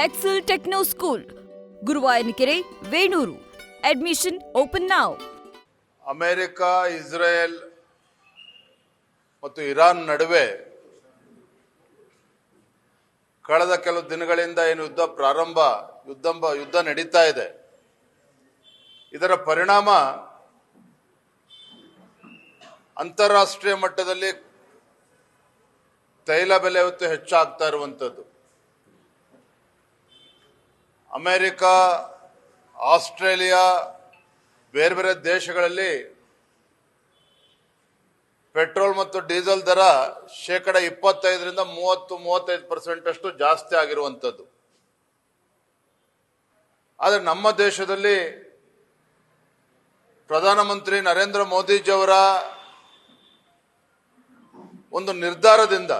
Excel Techno School, Guruvayanakere, Venur. Admission open now. America, Israel ಮತ್ತು Iran ನಡುವೆ ಕಳೆದ ಕೆಲವು ದಿನಗಳಿಂದ ಏನು ಯುದ್ಧ ನಡೀತಾ ಇದೆ. ಇದರ ಪರಿಣಾಮ ಅಂತಾರಾಷ್ಟ್ರೀಯ ಮಟ್ಟದಲ್ಲಿ ತೈಲ ಬೆಲೆ ಇವತ್ತು ಹೆಚ್ಚಾಗ್ತಾ ಇರುವಂಥದ್ದು. ಅಮೆರಿಕ, ಆಸ್ಟ್ರೇಲಿಯಾ, ಬೇರೆ ಬೇರೆ ದೇಶಗಳಲ್ಲಿ ಪೆಟ್ರೋಲ್ ಮತ್ತು ಡೀಸೆಲ್ ದರ 25% 30-35% ಅಷ್ಟು ಜಾಸ್ತಿ ಆಗಿರುವಂಥದ್ದು. ಆದರೆ ನಮ್ಮ ದೇಶದಲ್ಲಿ ಪ್ರಧಾನಮಂತ್ರಿ ನರೇಂದ್ರ ಮೋದಿಜಿಯವರ ಒಂದು ನಿರ್ಧಾರದಿಂದ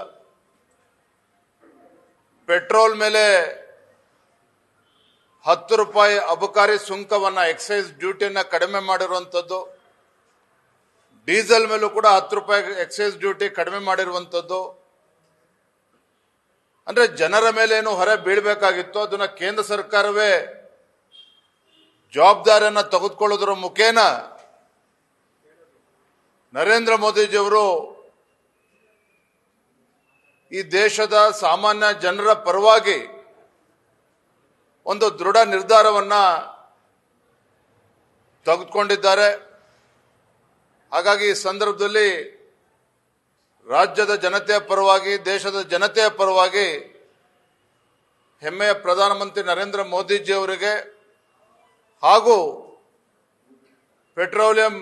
ಪೆಟ್ರೋಲ್ ಮೇಲೆ 10 ರೂಪಾಯಿ ಅಬಕಾರಿ ಸುಂಕವನ್ನ, ಎಕ್ಸೈಸ್ ಡ್ಯೂಟಿಯನ್ನ ಕಡಿಮೆ ಮಾಡಿರುವಂಥದ್ದು. ಡೀಸೆಲ್ ಮೇಲೂ ಕೂಡ 10 ರೂಪಾಯಿ ಎಕ್ಸೈಸ್ ಡ್ಯೂಟಿ ಕಡಿಮೆ ಮಾಡಿರುವಂಥದ್ದು. ಅಂದ್ರೆ ಜನರ ಮೇಲೆ ಏನು ಹೊರೆ ಬೀಳಬೇಕಾಗಿತ್ತು ಅದನ್ನ ಕೇಂದ್ರ ಸರ್ಕಾರವೇ ಜವಾಬ್ದಾರಿಯನ್ನ ತೆಗೆದುಕೊಳ್ಳೋದ್ರ ಮುಖೇನ ನರೇಂದ್ರ ಮೋದಿಜಿಯವರು ಈ ದೇಶದ ಸಾಮಾನ್ಯ ಜನರ ಪರವಾಗಿ ಒಂದು ದೃಢ ನಿರ್ಧಾರವನ್ನ ತೆಗೆದುಕೊಂಡಿದ್ದಾರೆ. ಹಾಗಾಗಿ ಈ ಸಂದರ್ಭದಲ್ಲಿ ರಾಜ್ಯದ ಜನತೆಯ ಪರವಾಗಿ, ದೇಶದ ಜನತೆಯ ಪರವಾಗಿ ಹೆಮ್ಮೆಯ ಪ್ರಧಾನಮಂತ್ರಿ ನರೇಂದ್ರ ಮೋದಿಜಿಯವರಿಗೆ ಹಾಗೂ ಪೆಟ್ರೋಲಿಯಂ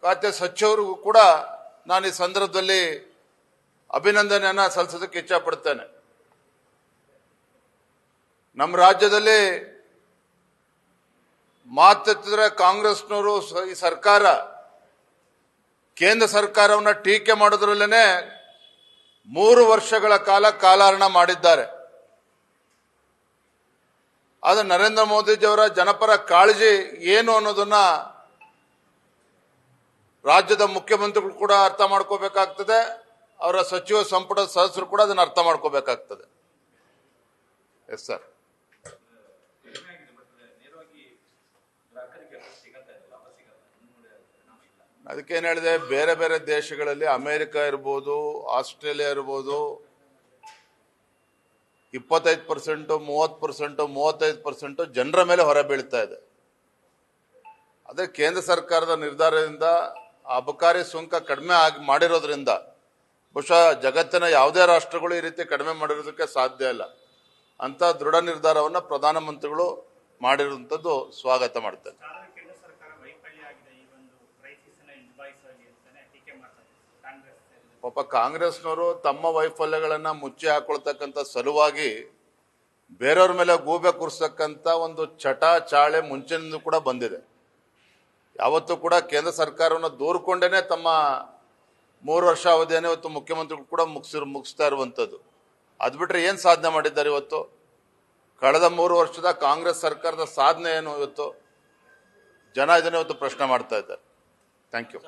ಖಾತೆ ಸಚಿವರಿಗೂ ಕೂಡ ನಾನು ಈ ಸಂದರ್ಭದಲ್ಲಿ ಅಭಿನಂದನೆಯನ್ನ ಸಲ್ಲಿಸೋದಕ್ಕೆ ಇಚ್ಛಪಡ್ತೇನೆ. ನಮ್ಮ ರಾಜ್ಯದಲ್ಲಿ ಮಾತೆತ್ತಿದ್ರೆ ಕಾಂಗ್ರೆಸ್ನವರು ಈ ಸರ್ಕಾರ, ಕೇಂದ್ರ ಸರ್ಕಾರವನ್ನ ಟೀಕೆ ಮಾಡೋದ್ರಲ್ಲೇನೆ 3 ವರ್ಷಗಳ ಕಾಲಹರಣ ಮಾಡಿದ್ದಾರೆ. ಆದ್ರೆ ನರೇಂದ್ರ ಮೋದಿಜಿಯವರ ಜನಪರ ಕಾಳಜಿ ಏನು ಅನ್ನೋದನ್ನ ರಾಜ್ಯದ ಮುಖ್ಯಮಂತ್ರಿಗಳು ಕೂಡ ಅರ್ಥ ಮಾಡ್ಕೋಬೇಕಾಗ್ತದೆ, ಅವರ ಸಚಿವ ಸಂಪುಟದ ಸದಸ್ಯರು ಕೂಡ ಅದನ್ನ ಅರ್ಥ ಮಾಡ್ಕೋಬೇಕಾಗ್ತದೆ. Yes sir. ಅದಕ್ಕೇನು ಹೇಳಿದೆ, ಬೇರೆ ಬೇರೆ ದೇಶಗಳಲ್ಲಿ ಅಮೆರಿಕ ಇರ್ಬೋದು, ಆಸ್ಟ್ರೇಲಿಯಾ ಇರ್ಬೋದು, 25%, 30%, 35% ಜನರ ಮೇಲೆ ಹೊರ ಬೀಳ್ತಾ ಇದೆ. ಅದೇ ಕೇಂದ್ರ ಸರ್ಕಾರದ ನಿರ್ಧಾರದಿಂದ ಅಬಕಾರಿ ಸುಂಕ ಕಡಿಮೆ ಮಾಡಿರೋದ್ರಿಂದ ಬಹುಶಃ ಜಗತ್ತಿನ ಯಾವುದೇ ರಾಷ್ಟ್ರಗಳು ಈ ರೀತಿ ಕಡಿಮೆ ಮಾಡಿರೋದಕ್ಕೆ ಸಾಧ್ಯ ಇಲ್ಲ. ಅಂತ ದೃಢ ನಿರ್ಧಾರವನ್ನ ಪ್ರಧಾನಮಂತ್ರಿಗಳು ಮಾಡಿರುವಂತದ್ದು ಸ್ವಾಗತ ಮಾಡ್ತೇನೆ. ಪಾಪ ಕಾಂಗ್ರೆಸ್ನವರು ತಮ್ಮ ವೈಫಲ್ಯಗಳನ್ನ ಮುಚ್ಚಿ ಹಾಕೊಳ್ತಕ್ಕಂಥ ಸಲುವಾಗಿ ಬೇರೆಯವ್ರ ಮೇಲೆ ಗೂಬೆ ಕೂರಿಸ್ತಕ್ಕಂಥ ಒಂದು ಚಟ ಚಾಳೆ ಮುಂಚಿನಿಂದ ಕೂಡ ಬಂದಿದೆ. ಯಾವತ್ತೂ ಕೂಡ ಕೇಂದ್ರ ಸರ್ಕಾರವನ್ನು ದೂರ್ಕೊಂಡೇನೆ ತಮ್ಮ 3 ವರ್ಷ ಅವಧಿಯನ್ನು ಇವತ್ತು ಮುಖ್ಯಮಂತ್ರಿಗಳು ಕೂಡ ಮುಗಿಸ್ತಾ ಇರುವಂಥದ್ದು. ಅದು ಬಿಟ್ರೆ ಏನ್ ಸಾಧನೆ ಮಾಡಿದ್ದಾರೆ ಇವತ್ತು? ಕಳೆದ 3 ವರ್ಷದ ಕಾಂಗ್ರೆಸ್ ಸರ್ಕಾರದ ಸಾಧನೆ ಏನು ಇವತ್ತು? ಜನ ಇದನ್ನ ಇವತ್ತು ಪ್ರಶ್ನೆ ಮಾಡ್ತಾ ಇದ್ದಾರೆ. Thank you.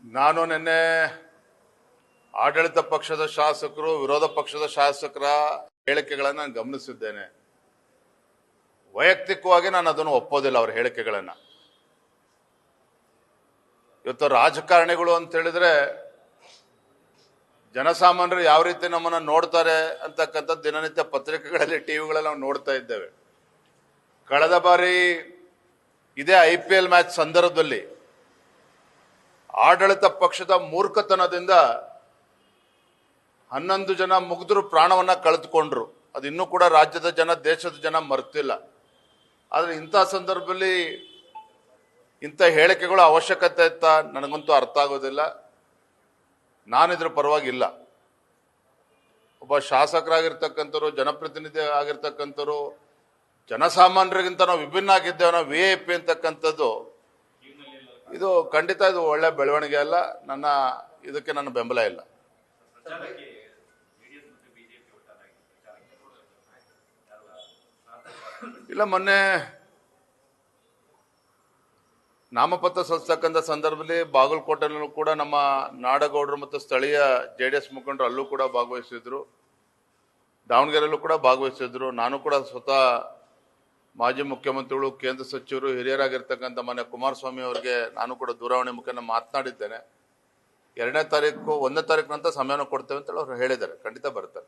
ನಾನು ನಿನ್ನೆ ಆಡಳಿತ ಪಕ್ಷದ ಶಾಸಕರು, ವಿರೋಧ ಪಕ್ಷದ ಶಾಸಕರ ಹೇಳಿಕೆಗಳನ್ನ ನಾನು ಗಮನಿಸಿದ್ದೇನೆ. ವೈಯಕ್ತಿಕವಾಗಿ ನಾನು ಅದನ್ನು ಒಪ್ಪೋದಿಲ್ಲ, ಅವರ ಹೇಳಿಕೆಗಳನ್ನ. ಇವತ್ತು ರಾಜಕಾರಣಿಗಳು ಅಂತ ಹೇಳಿದ್ರೆ ಜನಸಾಮಾನ್ಯರು ಯಾವ ರೀತಿ ನಮ್ಮನ್ನ ನೋಡ್ತಾರೆ ಅಂತಕ್ಕಂಥ ದಿನನಿತ್ಯ ಪತ್ರಿಕೆಗಳಲ್ಲಿ, ಟಿವಿಗಳಲ್ಲಿ ನಾವು ನೋಡ್ತಾ ಇದ್ದೇವೆ. ಕಳೆದ ಬಾರಿ ಇದೇ IPL ಮ್ಯಾಚ್ ಸಂದರ್ಭದಲ್ಲಿ ಆಡಳಿತ ಪಕ್ಷದ ಮೂರ್ಖತನದಿಂದ 11 ಜನ ಮುಗ್ಧರು ಪ್ರಾಣವನ್ನ ಕಳೆದುಕೊಂಡ್ರು. ಅದು ಇನ್ನೂ ಕೂಡ ರಾಜ್ಯದ ಜನ, ದೇಶದ ಜನ ಮರ್ತಿಲ್ಲ. ಆದ್ರೆ ಇಂಥ ಸಂದರ್ಭದಲ್ಲಿ ಇಂಥ ಹೇಳಿಕೆಗಳು ಅವಶ್ಯಕತೆ ಇತ್ತ ನನಗಂತೂ ಅರ್ಥ ಆಗೋದಿಲ್ಲ. ನಾನಿದ್ರ ಪರವಾಗಿಲ್ಲ. ಒಬ್ಬ ಶಾಸಕರಾಗಿರ್ತಕ್ಕಂಥವ್ರು, ಜನಪ್ರತಿನಿಧಿ ಆಗಿರ್ತಕ್ಕಂಥವ್ರು, ಜನಸಾಮಾನ್ಯರಿಗಿಂತ ನಾವು ವಿಭಿನ್ನ ಆಗಿದ್ದೇವೆ, ನಾವು VIP ಅಂತಕ್ಕಂಥದ್ದು ಇದು ಖಂಡಿತ ಇದು ಒಳ್ಳೆ ಬೆಳವಣಿಗೆ ಅಲ್ಲ. ಇದಕ್ಕೆ ನನ್ನ ಬೆಂಬಲ ಇಲ್ಲ. ಇಲ್ಲ, ಮೊನ್ನೆ ನಾಮಪತ್ರ ಸಲ್ಲಿಸ್ತಕ್ಕಂಥ ಸಂದರ್ಭದಲ್ಲಿ ಬಾಗಲಕೋಟೆಯಲ್ಲೂ ಕೂಡ ನಮ್ಮ ನಾಡಗೌಡರು ಮತ್ತು ಸ್ಥಳೀಯ JDS ಮುಖಂಡರು ಅಲ್ಲೂ ಕೂಡ ಭಾಗವಹಿಸಿದ್ರು, ದಾವಣಗೆರೆಯಲ್ಲೂ ಕೂಡ ಭಾಗವಹಿಸಿದ್ರು. ನಾನು ಕೂಡ ಸ್ವತಃ ಮಾಜಿ ಮುಖ್ಯಮಂತ್ರಿಗಳು, ಕೇಂದ್ರ ಸಚಿವರು, ಹಿರಿಯರಾಗಿರ್ತಕ್ಕಂಥ ಮನೆ ಕುಮಾರಸ್ವಾಮಿ ಅವರಿಗೆ ನಾನು ಕೂಡ ದೂರವಾಣಿ ಮುಖೇನ ಮಾತನಾಡಿದ್ದೇನೆ. 2ನೇ ತಾರೀಕು 1ನೇ ತಾರೀಕು ನಂತರ ಸಮಯನ ಕೊಡ್ತೇವೆ ಅಂತ ಅವ್ರು ಹೇಳಿದ್ದಾರೆ. ಖಂಡಿತ ಬರ್ತಾರೆ.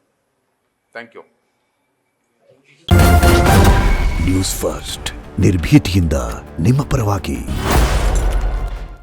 Thank you. ನ್ಯೂಸ್ ಫಸ್ಟ್ ನಿರ್ಭೀತಿಯಿಂದ ನಿಮ್ಮ ಪರವಾಗಿ.